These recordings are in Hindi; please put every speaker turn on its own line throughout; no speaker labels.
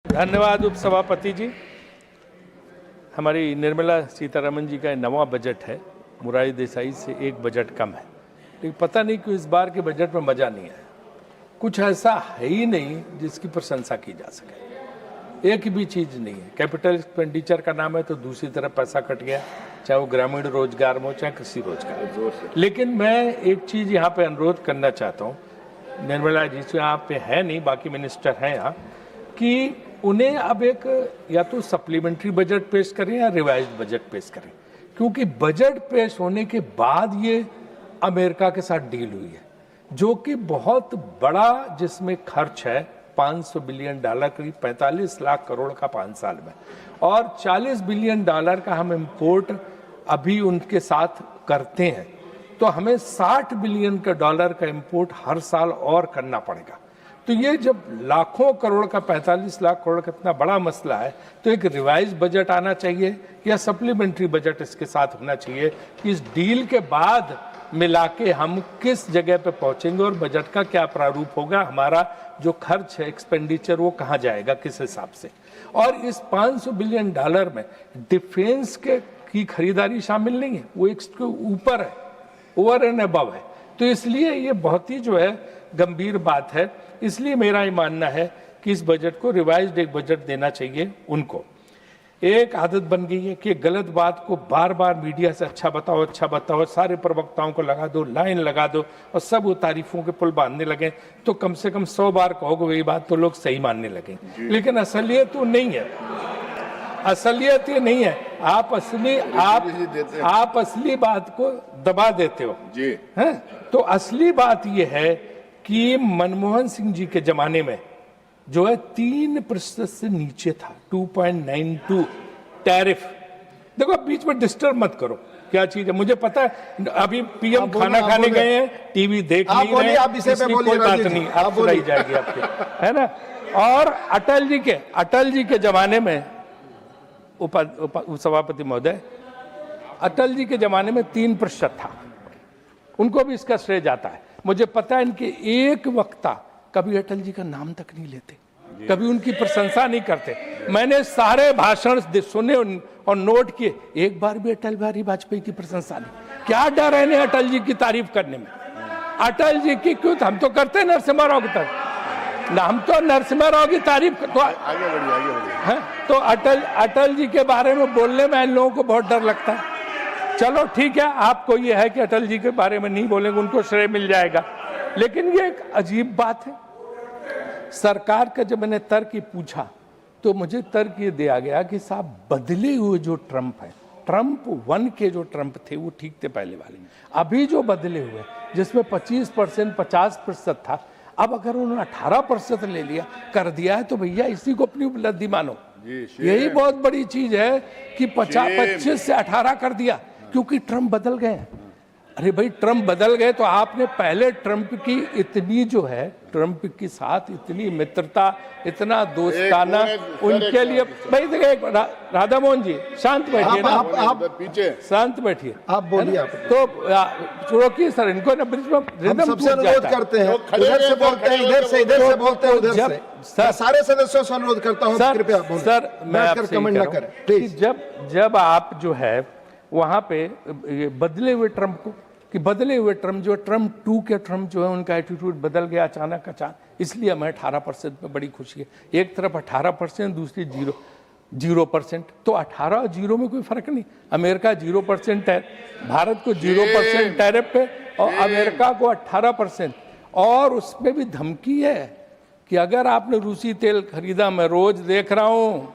धन्यवाद उपसभापति जी। हमारी निर्मला सीतारमण जी का नवा बजट है, मोरारजी देसाई से एक बजट कम है, लेकिन पता नहीं क्यों इस बार के बजट में मजा नहीं आया। कुछ ऐसा है ही नहीं जिसकी प्रशंसा की जा सके, एक भी चीज नहीं है। कैपिटल एक्सपेंडिचर का नाम है तो दूसरी तरफ पैसा कट गया, चाहे वो ग्रामीण रोजगार में हो चाहे कृषि रोजगार। लेकिन मैं एक चीज यहाँ पे अनुरोध करना चाहता हूँ, निर्मला जी से यहाँ पे है नहीं, बाकी मिनिस्टर हैं यहाँ, कि उन्हें अब एक या तो सप्लीमेंट्री बजट पेश करें या रिवाइज्ड बजट पेश करें, क्योंकि बजट पेश होने के बाद ये अमेरिका के साथ डील हुई है जो कि बहुत बड़ा, जिसमें खर्च है $500 बिलियन, करीब 45 लाख करोड़ का 5 साल में, और $40 बिलियन का हम इंपोर्ट अभी उनके साथ करते हैं, तो हमें $60 बिलियन का इंपोर्ट हर साल और करना पड़ेगा। तो ये जब लाखों करोड़ का 45 लाख करोड़ का इतना बड़ा मसला है, तो एक रिवाइज बजट आना चाहिए या सप्लीमेंट्री बजट इसके साथ होना चाहिए कि इस डील के बाद मिला के हम किस जगह पे पहुंचेंगे और बजट का क्या प्रारूप होगा, हमारा जो खर्च है एक्सपेंडिचर वो कहाँ जाएगा, किस हिसाब से। और इस $500 बिलियन में डिफेंस की खरीदारी शामिल नहीं है, वो इसके ऊपर है, ओवर एंड अबव है। तो इसलिए ये बहुत ही जो है गंभीर बात है। इसलिए मेरा ये मानना है कि इस बजट को रिवाइज्ड एक बजट देना चाहिए उनको। एक आदत बन गई है कि गलत बात को बार बार मीडिया से अच्छा बताओ, सारे प्रवक्ताओं को लगा दो, लाइन लगा दो और सब वो तारीफों के पुल बांधने लगे, तो कम से कम 100 बार कहोगे वही बात तो लोग सही मानने लगे। लेकिन असलियत वो नहीं है, असलियत ये नहीं है। आप असली बात को दबा देते हो जी, हैं? तो असली बात ये है कि मनमोहन सिंह जी के जमाने में जो है 3% से नीचे था, 2.92 टैरिफ। देखो बीच में डिस्टर्ब मत करो, क्या चीज है मुझे पता है। अभी पीएम खाना खाने गए हैं, टीवी देख नहीं रहे, कोई बात नहीं, आप सुनाई जाएगी आपके, है ना। और अटल जी के जमाने में उपसभापति महोदय, अटल जी के जमाने में 3% था, उनको भी इसका श्रेय जाता है। मुझे पता है इनके एक वक्ता कभी अटल जी का नाम तक नहीं लेते, कभी उनकी प्रशंसा नहीं करते। मैंने सारे भाषण सुने और नोट किए, एक बार भी अटल बिहारी वाजपेयी की प्रशंसा नहीं। क्या डर है इन्हें अटल जी की तारीफ करने में? अटल जी की क्यों, हम तो करते हैं नरसिम्हा राव की तारीफ ना, हम तो नरसिम्हा राव की तारीफ तो आगे बढ़िए। तो अटल जी के बारे में बोलने में इन लोगों को बहुत डर लगता है। चलो ठीक है, आपको ये है कि अटल जी के बारे में नहीं बोलेंगे, उनको श्रेय मिल जाएगा। लेकिन ये एक अजीब बात है, सरकार का जब मैंने तर्क पूछा तो मुझे तर्क ये दिया गया कि साहब बदले हुए जो ट्रम्प है, ट्रम्प 1 के जो ट्रम्प थे वो ठीक थे पहले वाले, अभी जो बदले हुए जिसमें 25% 50% था, अब अगर उन्होंने 18% ले लिया कर दिया है तो भैया इसी को अपनी उपलब्धि मानो। यही बहुत बड़ी चीज है कि 25 से 18 कर दिया, क्योंकि ट्रम्प बदल गए। अरे भाई ट्रम्प बदल गए तो आपने पहले ट्रम्प की इतनी जो है, ट्रम्प के साथ इतनी मित्रता, इतना दोस्ताना उनके लिए। भाई देखिए राधा मोहन जी शांत बैठिए ना, आप पीछे शांत बैठिए, आप बोलिए। तो रोकिए सर इनको ना, बीच में रिदम
सबसे अनुरोध करते हैं, उधर से बोलते हैं, इधर से बोलते हैं, उधर से। सर सारे सदस्यों से अनुरोध करता हूं कृपया
सर मैं आपसे कमेंट ना करें प्लीज। जब आप जो है वहां पे बदले हुए ट्रम्प को, कि बदले हुए ट्रम्प जो ट्रम्प 2 के ट्रम्प जो है उनका एटीट्यूड बदल गया अचानक, इसलिए हमें 18% में बड़ी खुशी है। एक तरफ 18%, दूसरी 0%। तो 18 और 0 में कोई फर्क नहीं। अमेरिका 0% है, भारत को 0% टैरिफ पे, और अमेरिका को 18%। और उसमें भी धमकी है कि अगर आपने रूसी तेल खरीदा, मैं रोज देख रहा हूँ,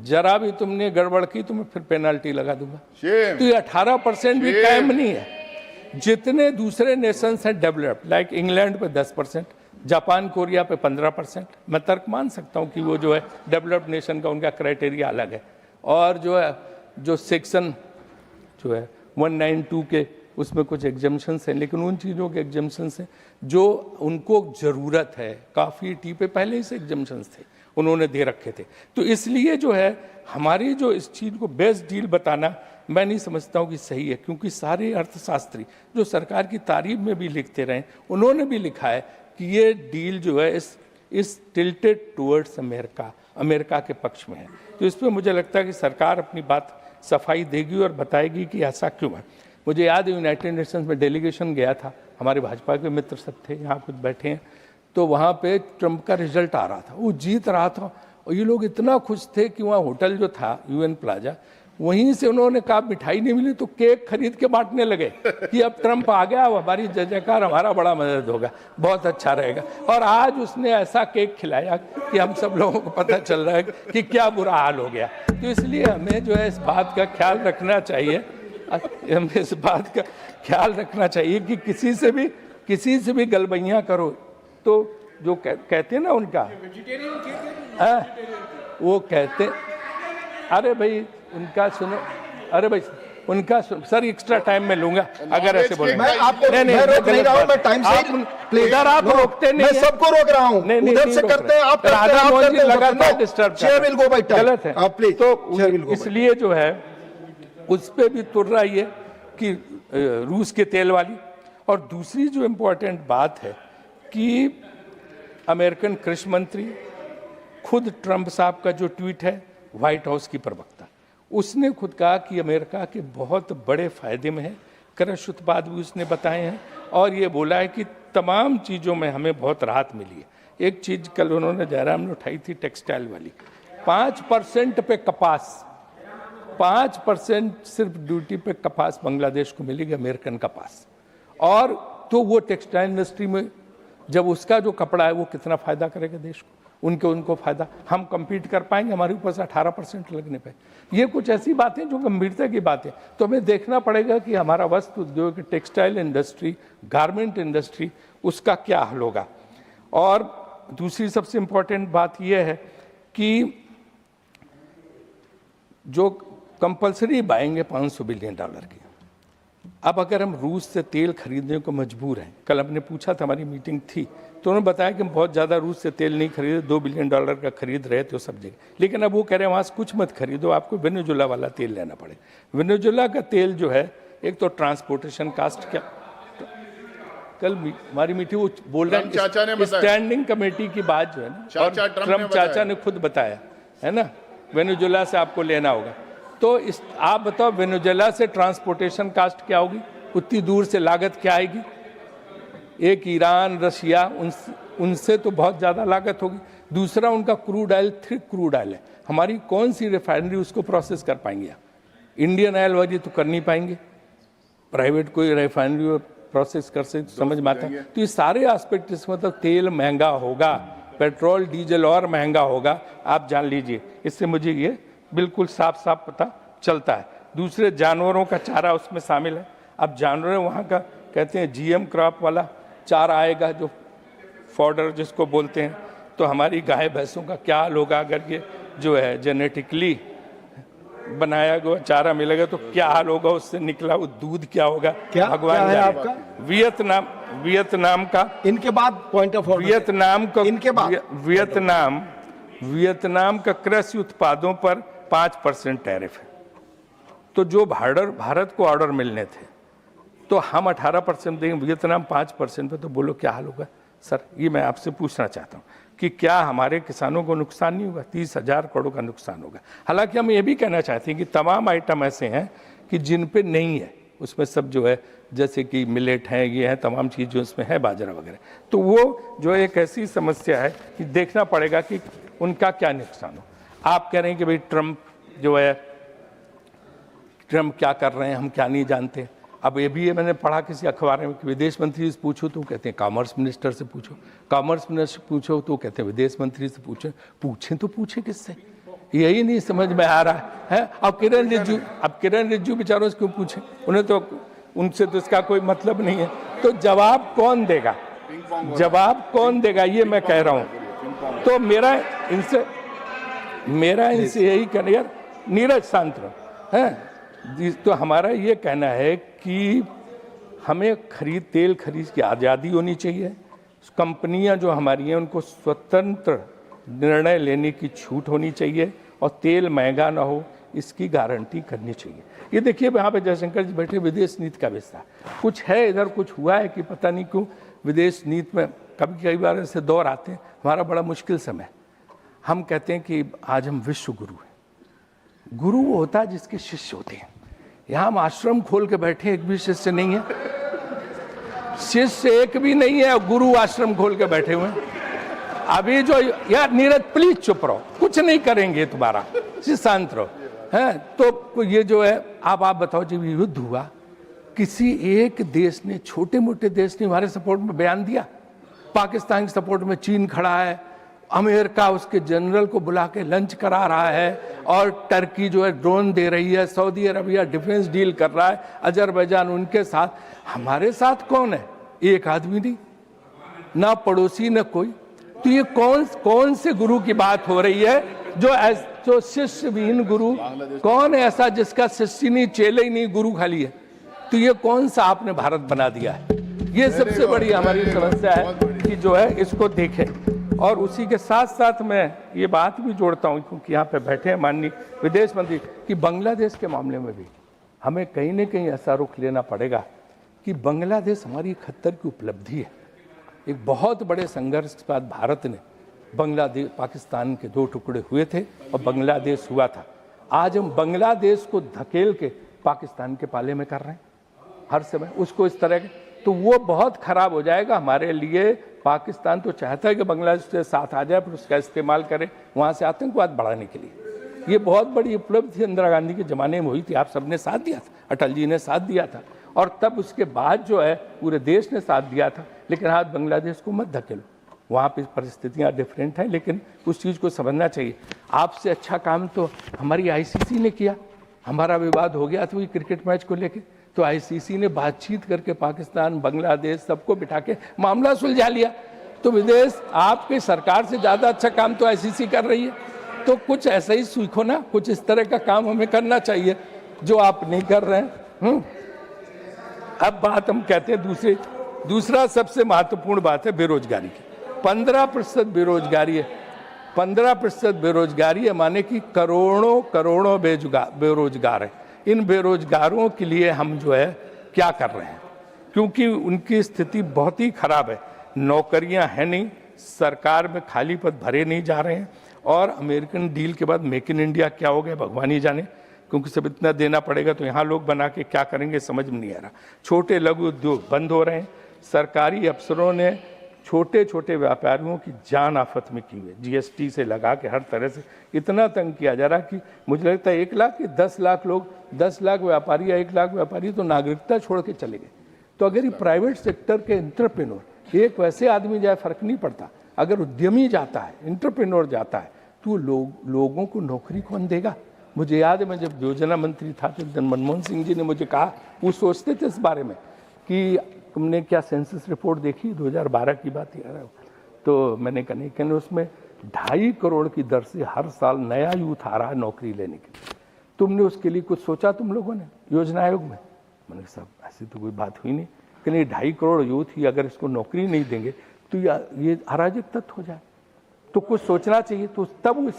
जरा भी तुमने गड़बड़ की तो मैं फिर पेनल्टी लगा दूंगा। तो ये 18% भी कायम नहीं है। जितने दूसरे नेशंस हैं डेवलप्ड, लाइक इंग्लैंड पे 10%, जापान कोरिया पे 15%, मैं तर्क मान सकता हूँ कि वो जो है डेवलप्ड नेशन का उनका क्राइटेरिया अलग है। और जो है जो सेक्शन जो है 192 के उसमें कुछ एग्जम्पशंस हैं, लेकिन उन चीज़ों के एग्जम्पशंस हैं जो उनको ज़रूरत है। काफ़ी टी पे पहले ही से एग्जम्पशंस थे, उन्होंने दे रखे थे। तो इसलिए जो है हमारी जो इस चीज़ को बेस्ट डील बताना मैं नहीं समझता हूँ कि सही है, क्योंकि सारे अर्थशास्त्री जो सरकार की तारीफ में भी लिखते रहे, उन्होंने भी लिखा है कि ये डील जो है इस टिल्टेड टुवर्ड्स अमेरिका, अमेरिका के पक्ष में है। तो इस पर मुझे लगता है कि सरकार अपनी बात सफाई देगी और बताएगी कि ऐसा क्यों है। मुझे याद है यूनाइटेड नेशंस में डेलीगेशन गया था, हमारे भाजपा के मित्र सब थे, यहाँ कुछ बैठे हैं, तो वहाँ पे ट्रंप का रिजल्ट आ रहा था, वो जीत रहा था और ये लोग इतना खुश थे कि वहाँ होटल जो था यूएन प्लाजा, वहीं से उन्होंने कहा मिठाई नहीं मिली तो केक खरीद के बांटने लगे कि अब ट्रंप आ गया, हमारी जय जयकार, हमारा बड़ा मदद होगा, बहुत अच्छा रहेगा। और आज उसने ऐसा केक खिलाया कि हम सब लोगों को पता चल रहा है कि क्या बुरा हाल हो गया। तो इसलिए हमें जो है इस बात का ख्याल रखना चाहिए, हमें इस बात का ख्याल रखना चाहिए कि किसी से भी गलबैयाँ करो तो जो कहते हैं ना उनका, वो कहते, अरे भाई उनका सुनो, अरे भाई उनका सर एक्स्ट्रा टाइम में लूंगा अगर ऐसे बोले।
मैं आपको नहीं रोक नहीं रहा हूं, मैं टाइम से
इधर आप रोकते नहीं,
मैं सबको रोक रहा हूं, उधर से करते हैं आप,
राधा मोहन जी लगातार disturb,
chair will go by time,
गलत है
प्लीज।
तो इसलिए जो है उस पे भी तुर रही है कि रूस के तेल वाली। और दूसरी जो इम्पोर्टेंट बात है कि अमेरिकन कृषि मंत्री खुद ट्रंप साहब का जो ट्वीट है, व्हाइट हाउस की प्रवक्ता, उसने खुद कहा कि अमेरिका के बहुत बड़े फायदे में है, कृषि उत्पाद भी उसने बताए हैं और ये बोला है कि तमाम चीज़ों में हमें बहुत राहत मिली है। एक चीज़ कल उन्होंने जयराम ने उठाई थी, टेक्सटाइल वाली, 5% पे कपास, 5% सिर्फ ड्यूटी पे कपास बांग्लादेश को मिलेगी, अमेरिकन कपास। और तो वो टेक्सटाइल इंडस्ट्री में जब उसका जो कपड़ा है वो कितना फ़ायदा करेगा देश को, उनको फ़ायदा, हम compete कर पाएंगे हमारे ऊपर से 18% लगने पे। ये कुछ ऐसी बातें जो गंभीरता की बातें, तो हमें देखना पड़ेगा कि हमारा वस्त्र उद्योग, टेक्सटाइल इंडस्ट्री, गारमेंट इंडस्ट्री, उसका क्या हाल होगा। और दूसरी सबसे इम्पोर्टेंट बात यह है कि जो कंपल्सरी बाएंगे $500 बिलियन की, अब अगर हम रूस से तेल खरीदने को मजबूर हैं, कल हमने पूछा था, हमारी मीटिंग थी, तो उन्होंने बताया कि हम बहुत ज़्यादा रूस से तेल नहीं खरीदे, $2 बिलियन का खरीद रहे थे सब जगह, लेकिन अब वो कह रहे हैं वहाँ से कुछ मत खरीदो, आपको वेनेजुएला वाला तेल लेना पड़ेगा। वेनेजुएला का तेल जो है, एक तो ट्रांसपोर्टेशन कास्ट, क्या कल हमारी मीटिंग वो बोल रहे हैं स्टैंडिंग कमेटी की बात जो है ना, और ट्रम्प चाचा ने खुद बताया है ना, वेनेजुएला से आपको लेना होगा। तो आप बताओ वेनेजुएला से ट्रांसपोर्टेशन कास्ट क्या होगी, उतनी दूर से लागत क्या आएगी। एक ईरान, रशिया, उनसे तो बहुत ज़्यादा लागत होगी। दूसरा उनका crude oil, thick crude oil है, हमारी कौन सी रिफाइनरी उसको प्रोसेस कर पाएंगे आप? इंडियन ऑयल वाली तो कर नहीं पाएंगे, प्राइवेट कोई रिफाइनरी प्रोसेस कर से समझ में आता है। तो ये सारे एस्पेक्ट, इसमें मतलब तेल महंगा होगा, पेट्रोल डीजल और महंगा होगा, आप जान लीजिए। इससे मुझे ये बिल्कुल साफ साफ पता चलता है। दूसरे जानवरों का चारा उसमें शामिल है। अब जानवर वहाँ का कहते हैं जीएम क्रॉप वाला चारा आएगा, जो फॉडर जिसको बोलते हैं, तो हमारी गाय भैंसों का क्या हाल होगा अगर ये जो है जेनेटिकली बनाया गया चारा मिलेगा तो क्या हाल होगा, उससे निकला वो दूध क्या होगा,
क्या
भगवान
है आपका?
वियतनाम का,
इनके बाद पॉइंट ऑफ
वियतनाम का,
इनके बाद
वियतनाम का कृषि उत्पादों पर 5% टैरिफ है। तो जो भारत को ऑर्डर मिलने थे तो हम 18% देंगे, वियतनाम 5% पे, तो बोलो क्या हाल होगा। सर ये मैं आपसे पूछना चाहता हूँ कि क्या हमारे किसानों को नुकसान नहीं होगा? 30,000 करोड़ का नुकसान होगा। हालांकि हम ये भी कहना चाहते हैं कि तमाम आइटम ऐसे हैं कि जिन पे नहीं है, उसमें सब जो है जैसे कि मिलेट है, ये है, तमाम चीज़ जो इसमें है, बाजरा वगैरह, तो वो जो एक ऐसी समस्या है कि देखना पड़ेगा कि उनका क्या नुकसान हो। आप कह रहे हैं कि भाई ट्रंप जो है, ट्रंप क्या कर रहे हैं हम क्या नहीं जानते। अब ये भी मैंने पढ़ा किसी अखबार में कि विदेश मंत्री से पूछो तो कहते हैं कॉमर्स मिनिस्टर से पूछो, कॉमर्स मिनिस्टर पूछो तो कहते हैं विदेश मंत्री से पूछें तो पूछे किससे, यही नहीं समझ में आ रहा है। अब किरण रिज्जू बेचारों से क्यों पूछे, उन्हें तो उनसे तो इसका कोई मतलब नहीं है। तो जवाब कौन देगा, जवाब कौन देगा, ये मैं कह रहा हूँ। तो मेरा इनसे यही कहना, यार नीरज शांत रहो है। तो हमारा ये कहना है कि हमें तेल खरीद की आज़ादी होनी चाहिए। कंपनियां जो हमारी हैं उनको स्वतंत्र निर्णय लेने की छूट होनी चाहिए और तेल महंगा ना हो, इसकी गारंटी करनी चाहिए। ये देखिए यहाँ पे जयशंकर जी बैठे, विदेश नीति का विस्तार कुछ है, इधर कुछ हुआ है कि पता नहीं क्यों विदेश नीति में कई बार ऐसे दौर आते हैं। हमारा बड़ा मुश्किल समय, हम कहते हैं कि आज हम विश्व गुरु हैं। गुरु वो होता है जिसके शिष्य होते हैं। यहाँ हम आश्रम खोल के बैठे, एक भी शिष्य नहीं है, शिष्य एक भी नहीं है, गुरु आश्रम खोल के बैठे हुए हैं। अभी जो यार नीरज प्लीज चुप रहो, कुछ नहीं करेंगे तुम्हारा, शांत रहो हैं। तो ये जो है आप बताओ, जब युद्ध हुआ किसी एक देश ने, छोटे मोटे देश ने हमारे सपोर्ट में बयान दिया? पाकिस्तान के सपोर्ट में चीन खड़ा है, अमेरिका उसके जनरल को बुला के लंच करा रहा है, और टर्की जो है ड्रोन दे रही है, सऊदी अरबिया डिफेंस डील कर रहा है, अजरबैजान उनके साथ। हमारे साथ कौन है? एक आदमी नहीं, ना पड़ोसी ना कोई। तो ये कौन से गुरु की बात हो रही है? जो शिष्यविहीन गुरु, कौन है ऐसा जिसका शिष्य नहीं, चेले ही नहीं, गुरु खाली है? तो ये कौन सा आपने भारत बना दिया है? ये सबसे बड़ी हमारी समस्या है कि जो है इसको देखें। और उसी के साथ साथ मैं ये बात भी जोड़ता हूँ, क्योंकि यहाँ पे बैठे हैं माननीय विदेश मंत्री, कि बांग्लादेश के मामले में भी हमें कहीं न कहीं ऐसा रुख लेना पड़ेगा कि बांग्लादेश हमारी 71 की उपलब्धि है। एक बहुत बड़े संघर्ष के बाद भारत ने बांग्लादेश, पाकिस्तान के 2 टुकड़े हुए थे और बांग्लादेश हुआ था। आज हम बांग्लादेश को धकेल के पाकिस्तान के पाले में कर रहे हैं हर समय उसको इस तरह के, तो वो बहुत खराब हो जाएगा हमारे लिए। पाकिस्तान तो चाहता है कि बांग्लादेश के साथ आ जाए, फिर उसका इस्तेमाल करे वहाँ से आतंकवाद बढ़ाने के लिए। ये बहुत बड़ी उपलब्धि इंदिरा गांधी के ज़माने में हुई थी, आप सबने साथ दिया था, अटल जी ने साथ दिया था, और तब उसके बाद जो है पूरे देश ने साथ दिया था। लेकिन आज बांग्लादेश को मत धकेलो, वहाँ पे परिस्थितियाँ डिफरेंट हैं, लेकिन उस चीज़ को समझना चाहिए। आपसे अच्छा काम तो हमारी आईसीसी ने किया। हमारा विवाद हो गया था वही क्रिकेट मैच को लेके, तो आईसीसी ने बातचीत करके पाकिस्तान, बांग्लादेश सबको बिठा के मामला सुलझा लिया। तो विदेश आपकी सरकार से ज़्यादा अच्छा काम तो आईसीसी कर रही है। तो कुछ ऐसा ही सीखो ना, कुछ इस तरह का काम हमें करना चाहिए जो आप नहीं कर रहे हैं। अब बात हम कहते हैं दूसरा सबसे महत्वपूर्ण बात है बेरोजगारी की। 15% बेरोजगारी है। 15% बेरोजगारी है, माने कि करोड़ों बेरोजगार है। इन बेरोजगारों के लिए हम जो है क्या कर रहे हैं, क्योंकि उनकी स्थिति बहुत ही खराब है। नौकरियां हैं नहीं, सरकार में खाली पद भरे नहीं जा रहे हैं, और अमेरिकन डील के बाद मेक इन इंडिया क्या हो गया भगवान ही जाने, क्योंकि सब इतना देना पड़ेगा तो यहाँ लोग बना के क्या करेंगे समझ में नहीं आ रहा। छोटे लघु उद्योग बंद हो रहे हैं। सरकारी अफसरों ने छोटे छोटे व्यापारियों की जान आफत में की है, जीएसटी से लगा के हर तरह से इतना तंग किया जा रहा कि मुझे लगता है 1 लाख कि 10 लाख लोग, 10 लाख व्यापारी या 1 लाख व्यापारी तो नागरिकता छोड़ के चले गए। तो अगर ये प्राइवेट सेक्टर के एंटरप्रेन्योर, एक वैसे आदमी जाए फर्क नहीं पड़ता, अगर उद्यमी जाता है, एंटरप्रेन्योर जाता है, तो लोगों को नौकरी कौन देगा? मुझे याद है मैं जब योजना मंत्री था तो मनमोहन सिंह जी ने मुझे कहा, वो सोचते थे इस बारे में कि तुमने क्या सेंसस रिपोर्ट देखी 2012 की बात याद है? तो मैंने कहा नहीं, कहने उसमें 2.5 करोड़ की दर से हर साल नया यूथ आ रहा है नौकरी लेने के लिए। तुमने उसके लिए कुछ सोचा तुम लोगों ने योजना आयोग में? मैंने कहा साहब ऐसी तो कोई बात हुई नहीं। कहने 2.5 करोड़ यूथ ही अगर इसको नौकरी नहीं देंगे तो ये अराजक तत्व हो जाए, तो कुछ सोचना चाहिए। तो तब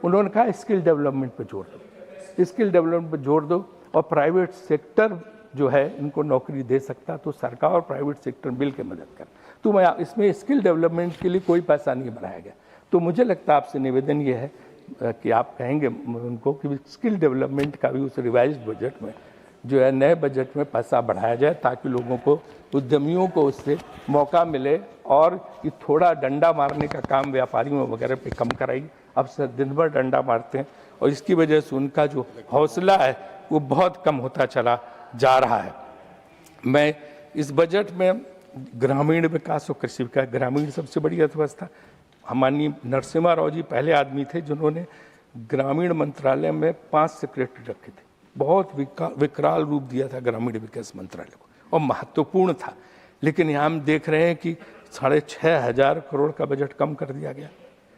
उन्होंने कहा स्किल डेवलपमेंट पे जोर दो, स्किल डेवलपमेंट पे जोर दो, और प्राइवेट सेक्टर जो है इनको नौकरी दे सकता, तो सरकार और प्राइवेट सेक्टर मिल के मदद कर। तो मैं इसमें स्किल डेवलपमेंट के लिए कोई पैसा नहीं बनाया गया। तो मुझे लगता है आपसे निवेदन ये है कि आप कहेंगे उनको कि स्किल डेवलपमेंट का भी उस रिवाइज्ड बजट में जो है, नए बजट में पैसा बढ़ाया जाए, ताकि लोगों को, उद्यमियों को उससे मौका मिले, और ये थोड़ा डंडा मारने का काम व्यापारियों वगैरह पे कम कराइए। अब से दिन भर डंडा मारते हैं, और इसकी वजह से उनका जो हौसला है वो बहुत कम होता चला जा रहा है। मैं इस बजट में ग्रामीण विकास और कृषि विकास, ग्रामीण सबसे बड़ी अर्थव्यवस्था, हमारी नरसिम्हा राव जी पहले आदमी थे जिन्होंने ग्रामीण मंत्रालय में 5 सेक्रेटरी रखे थे। बहुत विकराल रूप दिया था ग्रामीण विकास मंत्रालय को, और महत्वपूर्ण था। लेकिन यहाँ हम देख रहे हैं कि 6,500 करोड़ का बजट कम कर दिया गया।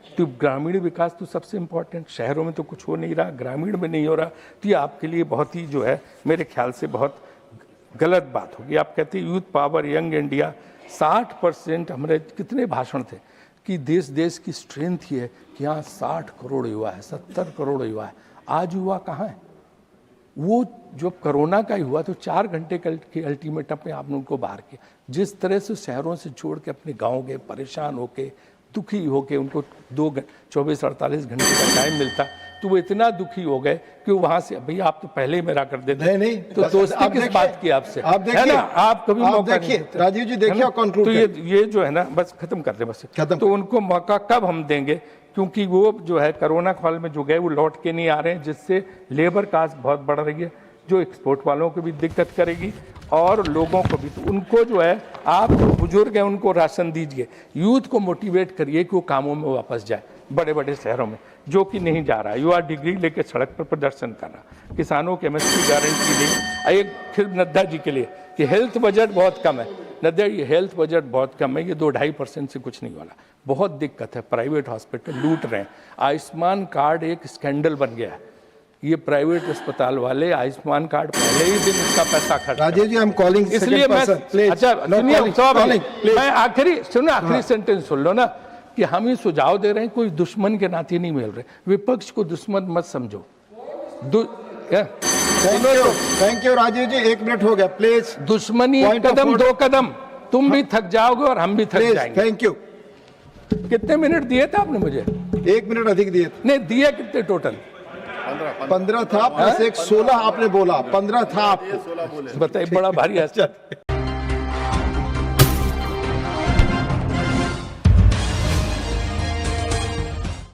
तो ग्रामीण विकास तो सबसे इम्पोर्टेंट, शहरों में तो कुछ हो नहीं रहा, ग्रामीण में नहीं हो रहा, तो ये आपके लिए बहुत ही जो है मेरे ख्याल से बहुत गलत बात होगी। आप कहते हैं यूथ पावर, यंग इंडिया, 60%, हमारे कितने भाषण थे कि देश की स्ट्रेंथ ये है कि यहाँ 60 करोड़ युवा है, 70 करोड़ युवा है। आज युवा कहाँ है? वो जो कोरोना का ही हुआ तो 4 घंटे के अल्टीमेटम में आपने उनको बाहर किया। जिस तरह से शहरों से छोड़ के अपने गाँव गए, परेशान होके दुखी होके उनको 24-48 घंटे का टाइम मिलता, तो वो इतना दुखी हो गए कि वहां से भैया आप तो पहले ही मेरा कर देते।
नहीं
तो दोस्ती किस बात की आपसे,
आप देखिए,
है ना, आप कभी मौका नहीं
देखिए
देते।
राजीव जी, देखिए कंक्लूड
तो ये जो है ना, बस खत्म कर दे बस। तो उनको मौका कब हम देंगे, क्योंकि वो जो है कोरोना काल में जो गए वो लौट के नहीं आ रहे हैं, जिससे लेबर कास्ट बहुत बढ़ रही है, जो एक्सपोर्ट वालों को भी दिक्कत करेगी और लोगों को भी। तो उनको जो है, आप जो बुजुर्ग हैं उनको राशन दीजिए, यूथ को मोटिवेट करिए कि वो कामों में वापस जाए बड़े बड़े शहरों में, जो कि नहीं जा रहा है। युवा डिग्री लेके सड़क पर प्रदर्शन कर रहा, किसानों के एमएसपी गारंटी दी। एक फिर नड्डा जी के लिए कि हेल्थ बजट बहुत कम है, नड्डा ये हेल्थ बजट बहुत कम है, ये 2-2.5% से कुछ नहीं वाला, बहुत दिक्कत है। प्राइवेट हॉस्पिटल लूट रहे हैं, आयुष्मान कार्ड एक स्कैंडल बन गया है। ये प्राइवेट अस्पताल वाले आयुष्मान कार्ड पहले ही दिन इसका पैसा खर्च।
राजीव जी, हम कॉलिंग,
इसलिए मैं अच्छा सुनिए, मैं आखिरी सेंटेंस सुन लो ना, कि हम ही सुझाव दे रहे हैं, कोई दुश्मन के नाते नहीं मिल रहे, विपक्ष को दुश्मन मत समझो।
Thank you Rajiv ji, 1 minute हो गया, प्लीज।
दुश्मनी एक कदम 2 कदम, तुम भी थक जाओगे और हम भी थक जाएंगे।
Thank you.
कितने मिनट दिए थे आपने मुझे?
1 मिनट अधिक दिए थे।
नहीं दिए कितने टोटल?
15 था प्लस 1 16 आपने बोला, 15 था आपको।
बताइए, बड़ा भारी है।